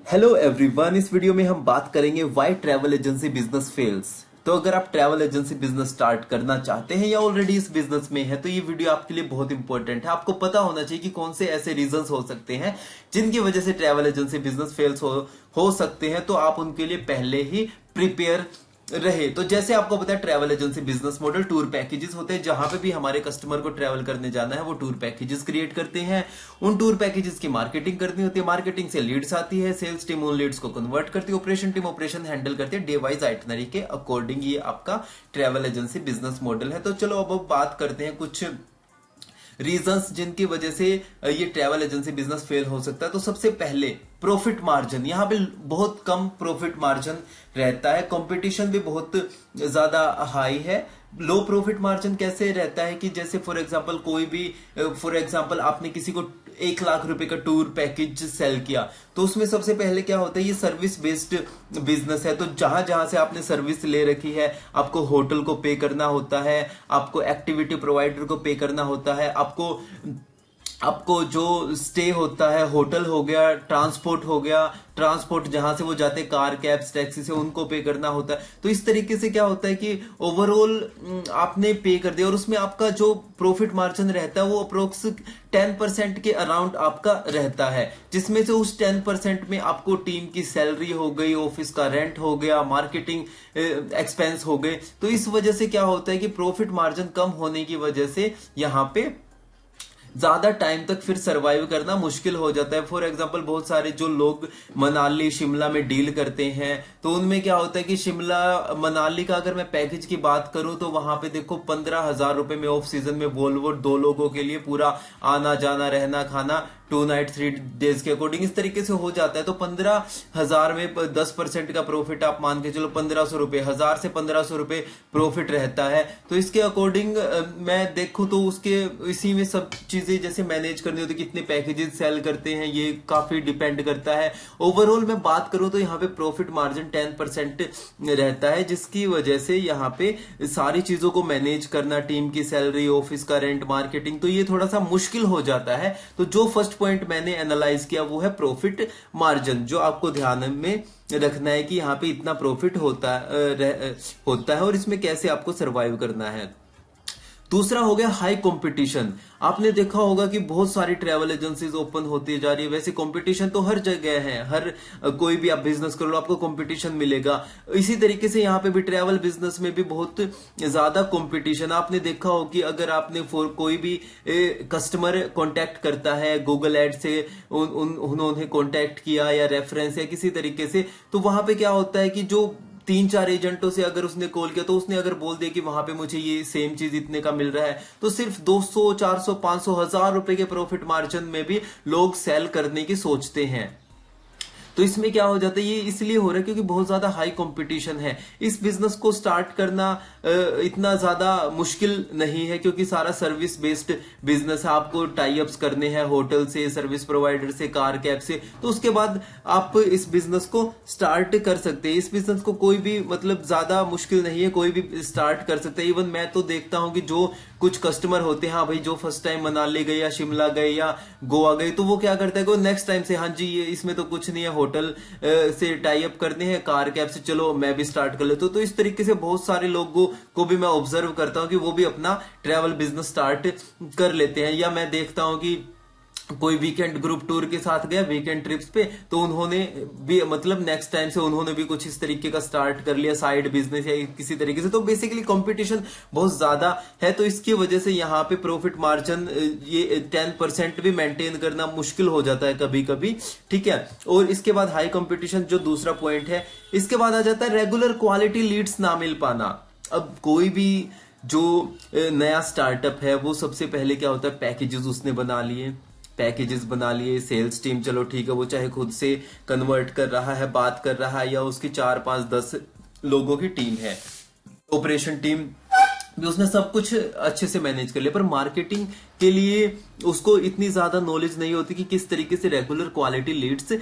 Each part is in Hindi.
Hello everyone. इस वीडियो में हम बात करेंगे why travel agency business fails. तो अगर आप ट्रैवल एजेंसी बिजनेस स्टार्ट करना चाहते हैं या ऑलरेडी इस बिजनेस में है तो ये वीडियो आपके लिए बहुत इंपॉर्टेंट है। आपको पता होना चाहिए कि कौन से ऐसे रीजंस हो सकते हैं जिनकी वजह से ट्रैवल एजेंसी बिजनेस फेल्स हो सकते हैं, तो आप उनके लिए पहले ही प्रिपेयर रहे। तो जैसे आपको पता है travel agency business model tour packages होते हैं। जहां पे भी हमारे कस्टमर को ट्रैवल करने जाना है वो टूर पैकेजेस क्रिएट करते हैं। उन टूर पैकेजेस की मार्केटिंग करनी होती है, मार्केटिंग से लीड्स आती है, सेल्स टीम उन लीड्स को कन्वर्ट करती है, ऑपरेशन टीम ऑपरेशन हैंडल करती है डे वाइज आइटनरी के अकॉर्डिंग। ये आपका ट्रैवल एजेंसी बिजनेस मॉडल है। तो चलो अब बात करते हैं कुछ रीजंस जिनकी वजह से ये ट्रैवल एजेंसी बिजनेस फेल हो सकता है। तो सबसे पहले प्रॉफिट मार्जिन, यहां पे बहुत कम प्रॉफिट मार्जिन रहता है। कंपटीशन भी बहुत ज्यादा हाई है। लो प्रॉफिट मार्जिन कैसे रहता है कि जैसे फॉर एग्जांपल आपने किसी को 1 लाख रुपए का टूर पैकेज सेल किया, तो उसमें सबसे पहले क्या होता है, ये सर्विस बेस्ड बिजनेस है। तो जहां जहां से आपने सर्विस ले रखी है, आपको होटल को पे करना होता है, आपको एक्टिविटी प्रोवाइडर को पे करना होता है, आपको जो स्टे होता है, होटल हो गया, ट्रांसपोर्ट हो गया, ट्रांसपोर्ट जहां से वो जाते हैं कार कैब्स टैक्सी से, उनको पे करना होता है। तो इस तरीके से क्या होता है कि ओवरऑल आपने पे कर दिया और उसमें आपका जो प्रॉफिट मार्जिन रहता है वो अप्रोक्स 10% के अराउंड आपका रहता है, जिसमें से उस 10% में आपको टीम की सैलरी हो गई, ऑफिस का रेंट हो गया, मार्केटिंग एक्सपेंस हो गए। तो इस वजह से क्या होता है कि प्रॉफिट मार्जिन कम होने की वजह से यहां पे ज्यादा टाइम तक फिर सरवाइव करना मुश्किल हो जाता है। फॉर एग्जांपल बहुत सारे जो लोग मनाली शिमला में डील करते हैं, तो उनमें क्या होता है कि शिमला मनाली का अगर मैं पैकेज की बात करूं तो वहां पे देखो 15,000 रुपए में ऑफ सीजन में वोल्वो 2 लोगों के लिए पूरा आना जाना रहना खाना 2 नाइट 3 डेज के अकॉर्डिंग इस तरीके से हो जाता है। तो 15,000 में 10% का प्रॉफिट आप मान के चलो 1,500 रुपए, 1,000 से 1,500 रुपए प्रॉफिट रहता है। तो इसके अकॉर्डिंग मैं देखूं तो उसके इसी में सब चीजें जैसे मैनेज करनी होती है, कितने पैकेजेस सेल करते हैं ये काफी डिपेंड करता है। ओवरऑल मैं बात करूं तो यहाँ पे प्रॉफिट मार्जिन 10% रहता है, जिसकी वजह से यहाँ पे सारी चीजों को मैनेज करना, टीम की सैलरी, ऑफिस का रेंट, मार्केटिंग, तो ये थोड़ा सा मुश्किल हो जाता है। तो जो फर्स्ट पॉइंट मैंने एनालाइज किया वो है प्रॉफिट मार्जिन, जो आपको ध्यान में रखना है कि यहाँ पे इतना प्रॉफिट होता है और इसमें कैसे आपको सरवाइव करना है। दूसरा हो गया हाई कंपटीशन। आपने देखा होगा कि बहुत सारी ट्रैवल एजेंसीज ओपन होती जा रही है। वैसे कंपटीशन तो हर जगह है, हर कोई भी आप बिजनेस कर लो आपको कंपटीशन मिलेगा। इसी तरीके से यहाँ पे भी ट्रैवल बिजनेस में भी बहुत ज्यादा कंपटीशन। आपने देखा हो कि अगर आपने कोई भी कस्टमर कांटेक्ट करता है गूगल एड से, उन्होंने कांटेक्ट किया या रेफरेंस या किसी तरीके से, तो वहां पे क्या होता है कि जो 3-4 एजेंटों से अगर उसने कॉल किया तो उसने अगर बोल दिया कि वहां पे मुझे ये सेम चीज इतने का मिल रहा है, तो सिर्फ 200, 400, 500, 1,000 रुपए के प्रॉफिट मार्जिन में भी लोग सेल करने की सोचते हैं। तो इसमें क्या हो जाता है, ये इसलिए हो रहा है क्योंकि बहुत ज्यादा हाई कंपटीशन है। इस बिजनेस को स्टार्ट करना इतना ज्यादा मुश्किल नहीं है क्योंकि सारा सर्विस बेस्ड बिजनेस है। आपको टाई अप्स करने हैं होटल से, सर्विस प्रोवाइडर से, कार कैब से, तो उसके बाद आप इस बिजनेस को स्टार्ट कर सकते हैं। इस बिजनेस को कोई भी मतलब ज्यादा मुश्किल नहीं है, कोई भी स्टार्ट कर सकते हैं। इवन मैं तो देखता हूं कि जो कुछ कस्टमर होते हैं, हाँ भाई जो फर्स्ट टाइम मनाली गए या शिमला गए या गोवा गए, तो वो क्या करता है कि नेक्स्ट टाइम से हाँ जी ये इसमें तो कुछ नहीं है, होटल से टाई अप करने हैं, कार कैब से, चलो मैं भी स्टार्ट कर लेता हूं। तो इस तरीके से बहुत सारे लोगों को भी मैं ऑब्जर्व करता हूं कि वो भी अपना ट्रैवल बिजनेस स्टार्ट कर लेते हैं। या मैं देखता हूं कि कोई वीकेंड ग्रुप टूर के साथ गया वीकेंड ट्रिप्स पे, तो उन्होंने भी मतलब नेक्स्ट टाइम से उन्होंने भी कुछ इस तरीके का स्टार्ट कर लिया साइड बिजनेस या किसी तरीके से। तो बेसिकली कंपटीशन बहुत ज्यादा है, तो इसकी वजह से यहाँ पे प्रॉफिट मार्जिन ये 10% भी मेंटेन करना मुश्किल हो जाता है कभी कभी, ठीक है। और इसके बाद हाई कंपटीशन जो दूसरा पॉइंट है, इसके बाद आ जाता है रेगुलर क्वालिटी लीड्स ना मिल पाना। अब कोई भी जो नया स्टार्टअप है वो सबसे पहले क्या होता है, पैकेजेस बना लिए, सेल्स टीम चलो ठीक है वो चाहे खुद से कन्वर्ट कर रहा है, बात कर रहा है, या उसकी 4-5-10 लोगों की टीम है, ऑपरेशन टीम भी उसने सब कुछ अच्छे से मैनेज कर लिया, पर मार्केटिंग के लिए उसको इतनी ज्यादा नॉलेज नहीं होती कि किस तरीके से रेगुलर क्वालिटी लीड्स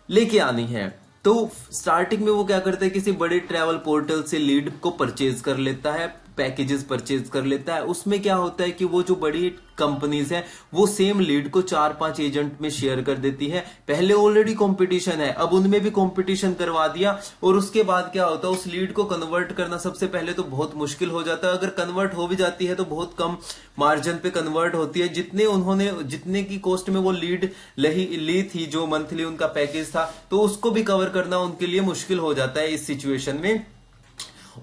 लेके आनी है। तो स्टार्टिंग में वो क्या करता है, किसी बड़े ट्रैवल पोर्टल से लीड को परचेज कर लेता है, पैकेजेस परचेज कर लेता है। उसमें क्या होता है कि वो जो बड़ी कंपनीज है वो सेम लीड को 4-5 एजेंट में शेयर कर देती है। पहले ऑलरेडी कंपटीशन है, अब उनमें भी कंपटीशन करवा दिया, और उसके बाद क्या होता है, उस लीड को कन्वर्ट करना सबसे पहले तो बहुत मुश्किल हो जाता है। अगर कन्वर्ट हो भी जाती है तो बहुत कम मार्जिन पे कन्वर्ट होती है। जितने की कॉस्ट में वो लीड ली थी, जो मंथली उनका पैकेज था, तो उसको भी कवर करना उनके लिए मुश्किल हो जाता है इस सिचुएशन में।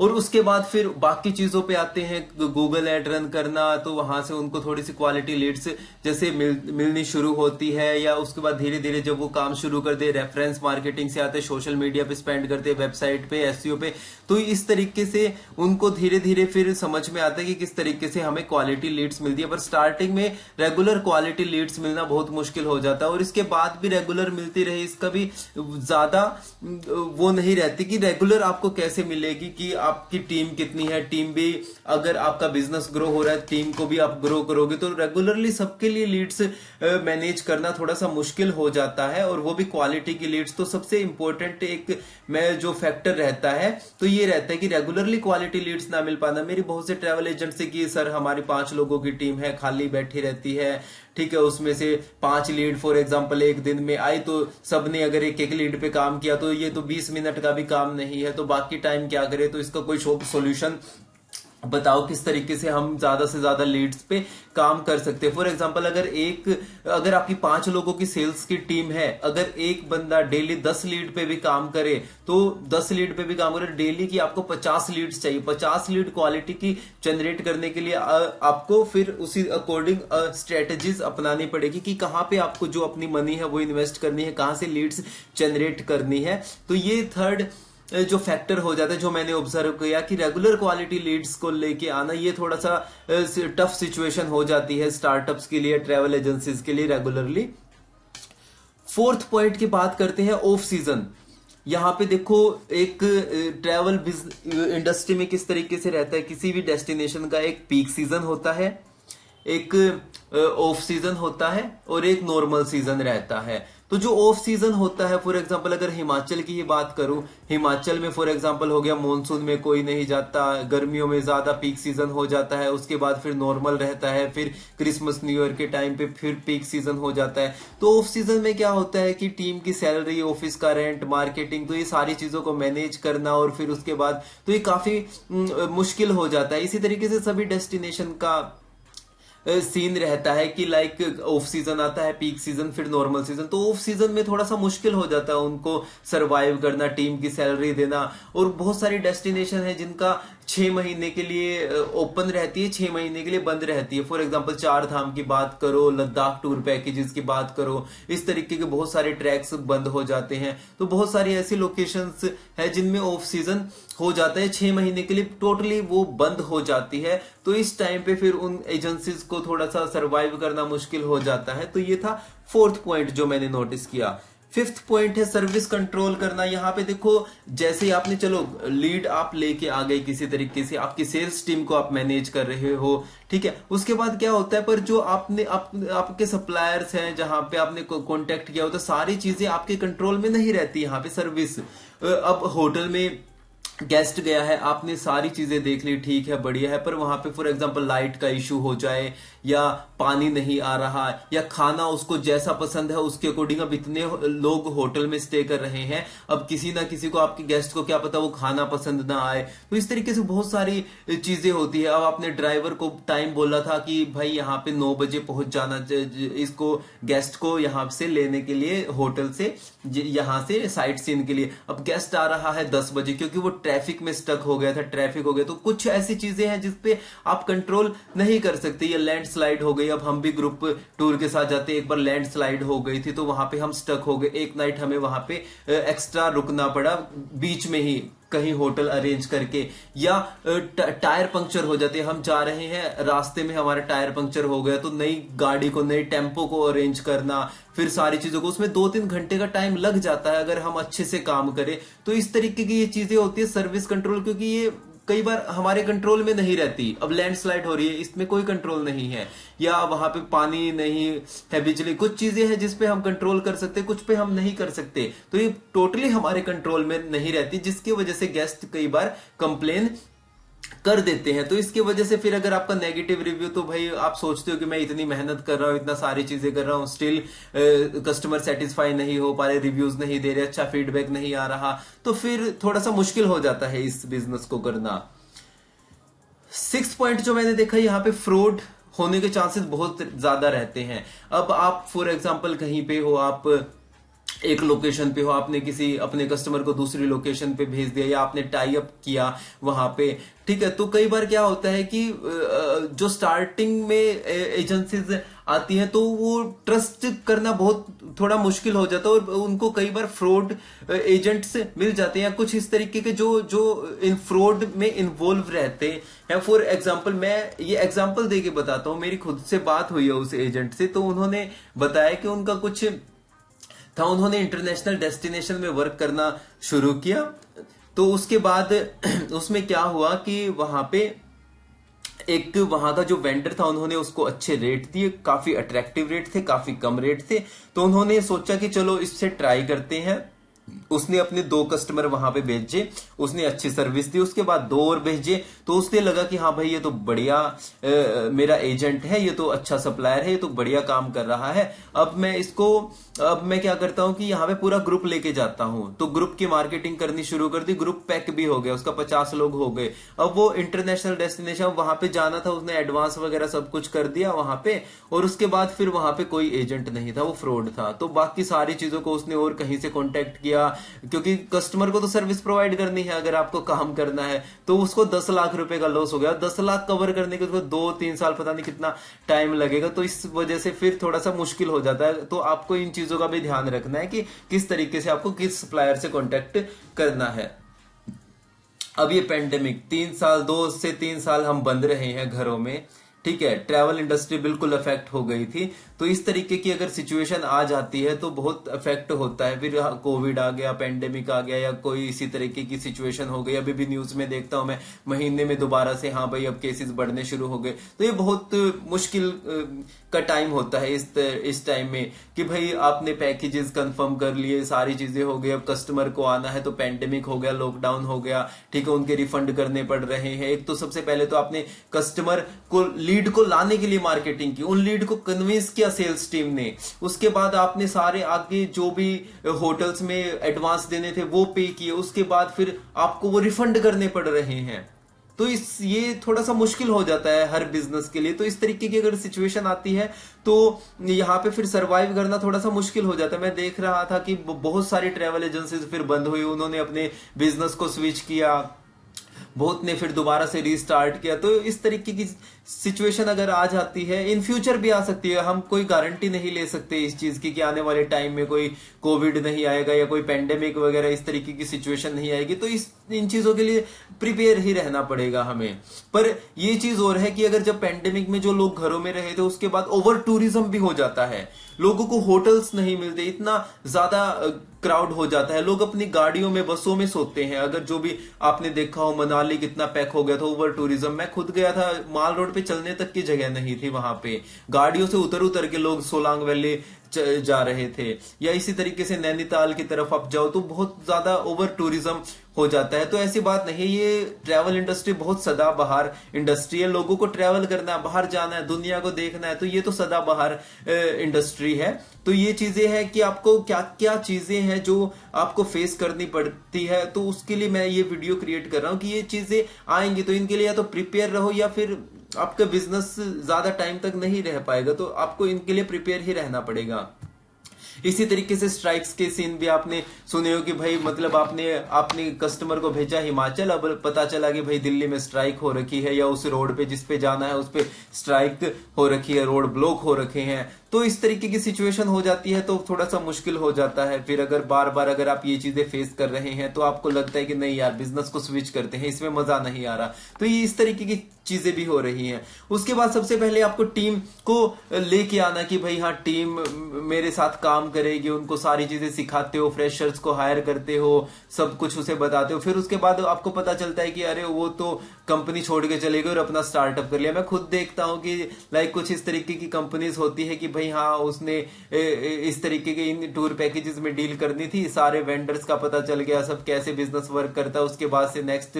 और उसके बाद फिर बाकी चीजों पे आते हैं, गूगल एड रन करना, तो वहां से उनको थोड़ी सी क्वालिटी लीड्स जैसे मिलनी शुरू होती है, या उसके बाद धीरे धीरे जब वो काम शुरू कर दे, रेफरेंस मार्केटिंग से आते, सोशल मीडिया पे स्पेंड करते, वेबसाइट पे, एसईओ पे, तो इस तरीके से उनको धीरे धीरे फिर समझ में आता है कि किस तरीके से हमें क्वालिटी लीड्स मिलती है। पर स्टार्टिंग में रेगुलर क्वालिटी लीड्स मिलना बहुत मुश्किल हो जाता है, और इसके बाद भी रेगुलर मिलती रही, इसका भी ज्यादा वो नहीं रहती कि रेगुलर आपको कैसे मिलेगी, कि आपकी टीम कितनी है, टीम भी अगर आपका बिजनेस ग्रो हो रहा है, टीम को भी आप ग्रो करोगे, तो रेगुलरली सबके लिए लीड्स मैनेज करना थोड़ा सा मुश्किल हो जाता है, और वो भी क्वालिटी की लीड्स। तो सबसे इंपॉर्टेंट एक मैं जो फैक्टर रहता है तो ये रहता है कि रेगुलरली क्वालिटी लीड्स ना मिल पाना। मेरी बहुत से ट्रैवल एजेंट से कि सर हमारी 5 लोगों की टीम है, खाली बैठी रहती है, ठीक है, उसमें से 5 लीड फॉर एग्जांपल एक दिन में आई, तो सबने अगर एक एक लीड पे काम किया तो ये तो 20 मिनट का भी काम नहीं है, तो बाकी टाइम क्या करे, तो इसका कोई सोल्यूशन बताओ किस तरीके से हम ज्यादा से ज्यादा लीड्स पे काम कर सकते हैं। फॉर एग्जांपल अगर आपकी 5 लोगों की सेल्स की टीम है, अगर एक बंदा डेली 10 लीड पे भी काम करे, तो 10 लीड पे भी काम करे डेली की, आपको 50 लीड्स चाहिए। 50 लीड क्वालिटी की जनरेट करने के लिए आपको फिर उसी अकॉर्डिंग स्ट्रेटेजीज अपनानी पड़ेगी कि कहां पे आपको जो अपनी मनी है वो इन्वेस्ट करनी है, कहां से लीड्स जनरेट करनी है। तो ये थर्ड जो फैक्टर हो जाता है जो मैंने ऑब्जर्व किया कि रेगुलर क्वालिटी लीड्स को लेके आना, ये थोड़ा सा टफ सिचुएशन हो जाती है स्टार्टअप्स के लिए, ट्रैवल एजेंसीज के लिए रेगुलरली। फोर्थ पॉइंट की बात करते हैं, ऑफ सीजन। यहां पे देखो एक ट्रैवल इंडस्ट्री में किस तरीके से रहता है, किसी भी डेस्टिनेशन का एक पीक सीजन होता है, एक ऑफ सीजन होता है, और एक नॉर्मल सीजन रहता है। तो जो ऑफ सीजन होता है, फॉर एग्जांपल अगर हिमाचल की ही बात करूं, हिमाचल में फॉर एग्जांपल हो गया मॉनसून में कोई नहीं जाता, गर्मियों में ज्यादा पीक सीजन हो जाता है, उसके बाद फिर नॉर्मल रहता है, फिर क्रिसमस न्यू ईयर के टाइम पे फिर पीक सीजन हो जाता है। तो ऑफ सीजन में क्या होता है कि टीम की सैलरी, ऑफिस का रेंट, मार्केटिंग, तो ये सारी चीजों को मैनेज करना, और फिर उसके बाद तो ये काफी मुश्किल हो जाता है। इसी तरीके से सभी डेस्टिनेशन का सीन रहता है कि लाइक ऑफ सीजन आता है, पीक सीजन, फिर नॉर्मल सीजन। तो ऑफ सीजन में थोड़ा सा मुश्किल हो जाता है उनको सरवाइव करना, टीम की सैलरी देना। और बहुत सारी डेस्टिनेशन है जिनका 6 महीने के लिए ओपन रहती है, 6 महीने के लिए बंद रहती है। फॉर एग्जांपल 4 धाम की बात करो, लद्दाख टूर पैकेजेस की बात करो, इस तरीके के बहुत सारे ट्रैक्स बंद हो जाते हैं। तो बहुत सारी ऐसी लोकेशंस है जिनमें ऑफ सीजन हो जाता है, 6 महीने के लिए टोटली वो बंद हो जाती है। तो इस टाइम पे फिर उन एजेंसीज को थोड़ा सा सरवाइव करना मुश्किल हो जाता है। तो ये था फोर्थ पॉइंट जो मैंने नोटिस किया। फिफ्थ पॉइंट है सर्विस कंट्रोल करना। यहाँ पे देखो, जैसे ही आपने चलो लीड आप लेके आ गए, किसी तरीके से आपकी सेल्स टीम को आप मैनेज कर रहे हो, ठीक है, उसके बाद क्या होता है, पर जो आपके सप्लायर्स हैं जहां पे आपने कॉन्टेक्ट किया होता है, सारी चीजें आपके कंट्रोल में नहीं रहती। यहाँ पे सर्विस, अब होटल में गेस्ट गया है, आपने सारी चीजें देख ली, ठीक है, बढ़िया है, पर वहां पे फॉर एग्जांपल लाइट का इशू हो जाए, या पानी नहीं आ रहा, या खाना उसको जैसा पसंद है उसके अकॉर्डिंग, अब इतने लोग होटल में स्टे कर रहे हैं, अब किसी ना किसी को, आपके गेस्ट को क्या पता वो खाना पसंद ना आए। तो इस तरीके से बहुत सारी चीजें होती है। अब आपने ड्राइवर को टाइम बोला था कि भाई यहाँ पे 9 बजे पहुंच जाना, इसको गेस्ट को यहाँ से लेने के लिए, होटल से यहाँ से साइट सीन के लिए। अब गेस्ट आ रहा है 10 बजे क्योंकि वो ट्रैफिक में स्टक हो गया था, ट्रैफिक हो गया। तो कुछ ऐसी चीजें हैं जिसपे आप कंट्रोल नहीं कर सकते। ये लैंडस्लाइड हो गई, अब हम भी ग्रुप टूर के साथ जाते, एक बार लैंडस्लाइड हो गई थी तो वहां पे हम स्टक हो गए, एक नाइट हमें वहां पे एक्स्ट्रा रुकना पड़ा बीच में ही कहीं होटल अरेंज करके। या टायर पंक्चर हो जाते, हम जा रहे हैं, रास्ते में हमारा टायर पंक्चर हो गया, तो नई गाड़ी को, नई टेम्पो को अरेंज करना, फिर सारी चीजों को, उसमें 2-3 घंटे का टाइम लग जाता है अगर हम अच्छे से काम करें। तो इस तरीके की ये चीजें होती है सर्विस कंट्रोल, क्योंकि ये कई बार हमारे कंट्रोल में नहीं रहती। अब लैंडस्लाइड हो रही है, इसमें कोई कंट्रोल नहीं है, या वहां पे पानी नहीं है, बिजली, कुछ चीजें हैं जिसपे हम कंट्रोल कर सकते, कुछ पे हम नहीं कर सकते। तो ये टोटली हमारे कंट्रोल में नहीं रहती, जिसकी वजह से गेस्ट कई बार कंप्लेन कर देते हैं। तो इसकी वजह से फिर अगर आपका नेगेटिव रिव्यू, तो भाई आप सोचते हो कि मैं इतनी मेहनत कर रहा हूँ, इतना सारी चीजें कर रहा हूँ, स्टिल कस्टमर सेटिस्फाई नहीं हो पा रहे, रिव्यूज नहीं दे रहे, अच्छा फीडबैक नहीं आ रहा, तो फिर थोड़ा सा मुश्किल हो जाता है इस बिजनेस को करना। 6 पॉइंट जो मैंने देखा, यहाँ पे फ्रॉड होने के चांसेस बहुत ज्यादा रहते हैं। अब आप फॉर एग्जांपल कहीं पे हो, आप एक लोकेशन पे हो, आपने किसी अपने कस्टमर को दूसरी लोकेशन पे भेज दिया या आपने टाई अप किया वहां पे, ठीक है। तो कई बार क्या होता है कि जो स्टार्टिंग में एजेंसीज आती हैं तो वो ट्रस्ट करना बहुत थोड़ा मुश्किल हो जाता है, और उनको कई बार फ्रॉड एजेंट्स मिल जाते हैं या कुछ इस तरीके के जो जो इन फ्रॉड में इन्वॉल्व रहते हैं। फॉर एग्जांपल मैं ये एग्जांपल दे के बताता हूँ, मेरी खुद से बात हुई है उस एजेंट से, तो उन्होंने बताया कि उनका कुछ था, उन्होंने इंटरनेशनल डेस्टिनेशन में वर्क करना शुरू किया। तो उसके बाद उसमें क्या हुआ कि वहां पे एक वहां का जो वेंडर था, उन्होंने उसको अच्छे रेट दिए, काफी अट्रैक्टिव रेट थे, काफी कम रेट थे। तो उन्होंने सोचा कि चलो इससे ट्राई करते हैं। उसने अपने 2 कस्टमर वहां पे भेजे, उसने अच्छी सर्विस दी, उसके बाद 2 और भेजे। तो उसने लगा कि हाँ भाई ये तो बढ़िया मेरा एजेंट है, ये तो अच्छा सप्लायर है, ये तो बढ़िया काम कर रहा है। अब मैं क्या करता हूं कि यहाँ पे पूरा ग्रुप लेके जाता हूं। तो ग्रुप की मार्केटिंग करनी शुरू कर दी, ग्रुप पैक भी हो गया, उसका 50 लोग हो गए। अब वो इंटरनेशनल डेस्टिनेशन वहां पे जाना था, उसने एडवांस वगैरह सब कुछ कर दिया वहां पे, और उसके बाद फिर वहां पे कोई एजेंट नहीं था, वो फ्रॉड था। तो बाकी सारी चीजों को उसने और कहीं से कॉन्टेक्ट किया, क्योंकि कस्टमर को तो सर्विस प्रोवाइड करनी है, अगर आपको काम करना है। तो उसको 10 लाख रुपए का लॉस हो गया, 10 लाख कवर करने के उसको 2-3 साल पता नहीं कितना टाइम लगेगा। तो इस वजह से फिर थोड़ा सा मुश्किल हो जाता है। तो आपको इन चीजों का भी ध्यान रखना है कि किस तरीके से आपको किस सप्लायर से कॉन्टेक्ट करना है। अब ये पेंडेमिक 2 से 3 साल हम बंद रहे हैं घरों में, ठीक है, ट्रैवल इंडस्ट्री बिल्कुल अफेक्ट हो गई थी। तो इस तरीके की अगर सिचुएशन आ जाती है तो बहुत अफेक्ट होता है। फिर कोविड आ गया, पेंडेमिक आ गया, या कोई इसी तरीके की सिचुएशन हो गई। अभी भी न्यूज में देखता हूं मैं, महीने में दोबारा से हाँ भाई अब केसेस बढ़ने शुरू हो गए। तो ये बहुत मुश्किल का टाइम होता है इस टाइम में कि भाई आपने पैकेजेस कंफर्म कर लिए, सारी चीजें हो गई, अब कस्टमर को आना है, तो पेंडेमिक हो गया, लॉकडाउन हो गया, ठीक है, उनके रिफंड करने पड़ रहे हैं। एक तो सबसे पहले तो आपने कस्टमर को, लीड को लाने के लिए मार्केटिंग की, उन लीड को कन्विंस किया सेल्स टीम ने। उसके बाद आपने सारे आगे जो भी होटल्स में एडवांस देने थे वो पे किए, उसके बाद फिर आपको वो रिफंड करने पड़ रहे हैं। तो ये थोड़ा सा मुश्किल हो जाता है हर बिजनेस के लिए। तो इस तरीके की अगर सिचुएशन आती है तो यहाँ पे फिर सरवाइव करना थोड़ा सा मुश्किल हो जाता है। मैं देख रहा था कि बहुत सारी ट्रैवल एजेंसीज फिर बंद हुई, उन्होंने अपने बिजनेस को स्विच किया, बहुत ने फिर दोबारा से रीस्टार्ट किया। तो इस तरीके की सिचुएशन अगर आ जाती है, इन फ्यूचर भी आ सकती है, हम कोई गारंटी नहीं ले सकते इस चीज की कि आने वाले टाइम में कोई कोविड नहीं आएगा या कोई पेंडेमिक वगैरह इस तरीके की सिचुएशन नहीं आएगी। तो इन चीजों के लिए प्रिपेयर ही रहना पड़ेगा हमें। पर ये चीज और है कि अगर जब पेंडेमिक में जो लोग घरों में रहे थे, उसके बाद ओवर टूरिज्म भी हो जाता है, लोगों को होटल्स नहीं मिलते, इतना ज्यादा क्राउड हो जाता है, लोग अपनी गाड़ियों में, बसों में सोते हैं। अगर जो भी आपने देखा हो, मनाली कितना पैक हो गया था, ओवर टूरिज्म। मैं खुद गया था, माल रोड पे चलने तक की जगह नहीं थी, वहां पे गाड़ियों से उतर उतर के लोग सोलांग वैली जा रहे थे। या इसी तरीके से नैनीताल की तरफ आप जाओ तो बहुत ज्यादा ओवर टूरिज्म हो जाता है। तो ऐसी बात नहीं है, ये ट्रैवल इंडस्ट्री बहुत सदाबहार इंडस्ट्री है। लोगों को ट्रैवल करना है, बाहर जाना है, दुनिया को देखना है, तो ये तो सदाबहार इंडस्ट्री है। तो ये चीजें हैं कि आपको क्या क्या चीजें हैं जो आपको फेस करनी पड़ती है। तो उसके लिए मैं ये वीडियो क्रिएट कर रहा हूं कि ये चीजें आएंगी, तो इनके लिए या तो प्रिपेयर रहो या फिर आपका बिजनेस ज्यादा टाइम तक नहीं रह पाएगा। तो आपको इनके लिए प्रिपेयर ही रहना पड़ेगा। इसी तरीके से स्ट्राइक्स के सीन भी आपने सुने हो कि भाई मतलब आपने कस्टमर को भेजा हिमाचल, अब पता चला कि भाई दिल्ली में स्ट्राइक हो रखी है, या उस रोड पे जिस पे जाना है उस पे स्ट्राइक हो रखी है, रोड ब्लॉक हो रखे हैं। तो इस तरीके की सिचुएशन हो जाती है, तो थोड़ा सा मुश्किल हो जाता है। फिर अगर बार बार अगर आप ये चीजें फेस कर रहे हैं तो आपको लगता है कि नहीं यार, बिजनेस को स्विच करते हैं, इसमें मजा नहीं आ रहा। तो ये इस तरीके की चीजें भी हो रही हैं। उसके बाद सबसे पहले आपको टीम को लेके आना कि भाई हाँ, टीम मेरे साथ काम करेगी, उनको सारी चीजें सिखाते हो, फ्रेशर्स को हायर करते हो, सब कुछ उसे बताते हो। फिर उसके बाद आपको पता चलता है कि अरे वो तो कंपनी छोड़ के चले गए और अपना स्टार्टअप कर लिया। मैं खुद देखता हूँ कि लाइक कुछ इस तरीके की कंपनीज होती है कि भाई हाँ उसने इस तरीके के इन टूर पैकेजेस में डील करनी थी, सारे वेंडर्स का पता चल गया, सब कैसे बिजनेस वर्क करता है, उसके बाद से नेक्स्ट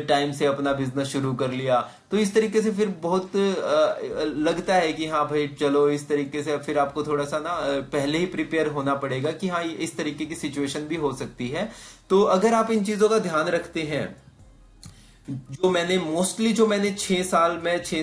टाइम से अपना बिजनेस शुरू कर लिया। तो इस तरीके से फिर बहुत लगता है कि हाँ भाई चलो इस तरीके से फिर आपको थोड़ा सा ना पहले ही प्रिपेयर होना पड़ेगा कि हाँ इस तरीके की सिचुएशन भी हो सकती है। तो अगर आप इन चीजों का ध्यान रखते हैं, जो मैंने 6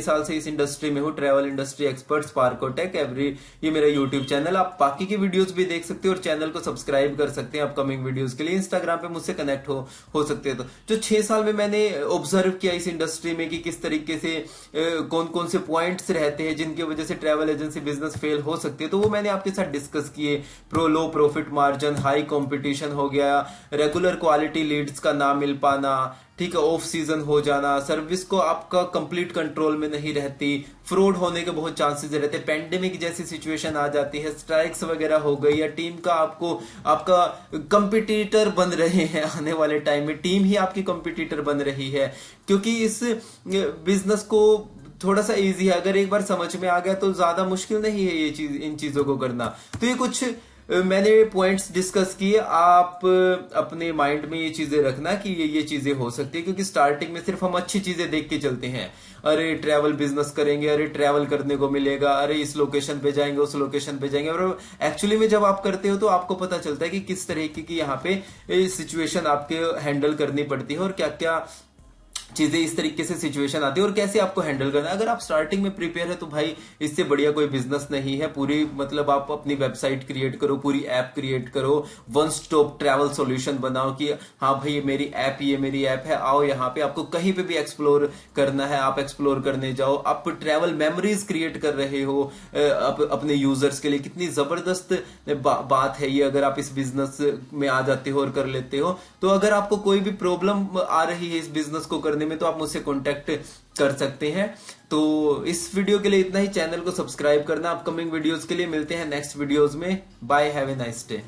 साल से इस इंडस्ट्री में हूँ, ट्रैवल इंडस्ट्री एक्सपर्ट स्पार्कोटेक एवरी, ये मेरा यूट्यूब चैनल, आप बाकी की वीडियोस भी देख सकते हो और चैनल को सब्सक्राइब कर सकते हैं अपकमिंग वीडियोस के लिए। इंस्टाग्राम पे मुझसे कनेक्ट हो सकते हैं। तो जो 6 साल में मैंने ऑब्जर्व किया इस इंडस्ट्री में कि किस तरीके से कौन कौन से पॉइंट्स रहते हैं जिनकी वजह से ट्रैवल एजेंसी बिजनेस फेल हो सकती है, तो वो मैंने आपके साथ डिस्कस किए। लो प्रॉफिट मार्जिन, हाई कॉम्पिटिशन हो गया, रेगुलर क्वालिटी लीड्स का ना मिल पाना, ठीक है, ऑफ सीजन हो जाना, सर्विस को आपका कंप्लीट कंट्रोल में नहीं रहती, फ्रॉड होने के बहुत चांसेस रहते हैं, पेंडेमिक जैसी सिचुएशन आ जाती है, स्ट्राइक्स वगैरह हो गई, या टीम का आपका कंपटीटर बन रहे हैं, आने वाले टाइम में टीम ही आपकी कंपटीटर बन रही है। क्योंकि इस बिजनेस को थोड़ा सा इजी है, अगर एक बार समझ में आ गया तो ज्यादा मुश्किल नहीं है इन चीजों को करना। तो ये कुछ मैंने पॉइंट्स डिस्कस किए, आप अपने माइंड में ये चीजें रखना कि ये चीजें हो सकती है। क्योंकि स्टार्टिंग में सिर्फ हम अच्छी चीजें देख के चलते हैं, अरे ट्रैवल बिजनेस करेंगे, अरे ट्रैवल करने को मिलेगा, अरे इस लोकेशन पे जाएंगे, उस लोकेशन पे जाएंगे, और एक्चुअली में जब आप करते हो तो आपको पता चलता है कि किस तरीके की यहाँ पे सिचुएशन आपके हैंडल करनी पड़ती है और क्या क्या चीजें इस तरीके से सिचुएशन आती है और कैसे आपको हैंडल करना है। अगर आप स्टार्टिंग में प्रिपेयर है तो भाई इससे बढ़िया कोई बिजनेस नहीं है। पूरी मतलब आप अपनी वेबसाइट क्रिएट करो, पूरी ऐप क्रिएट करो, वन स्टॉप ट्रैवल सॉल्यूशन बनाओ कि हाँ भाई ये मेरी ऐप है, आओ यहाँ पे, आपको कहीं पे भी एक्सप्लोर करना है आप एक्सप्लोर करने जाओ। आप ट्रैवल मेमोरीज क्रिएट कर रहे हो अपने यूजर्स के लिए, कितनी जबरदस्त बात है ये अगर आप इस बिजनेस में आ जाते हो और कर लेते हो। तो अगर आपको कोई भी प्रॉब्लम आ रही है इस बिजनेस को करने में तो आप मुझसे कांटेक्ट कर सकते हैं। तो इस वीडियो के लिए इतना ही, चैनल को सब्सक्राइब करना। अपकमिंग वीडियोस के लिए मिलते हैं नेक्स्ट वीडियोस में। Bye, have a nice day.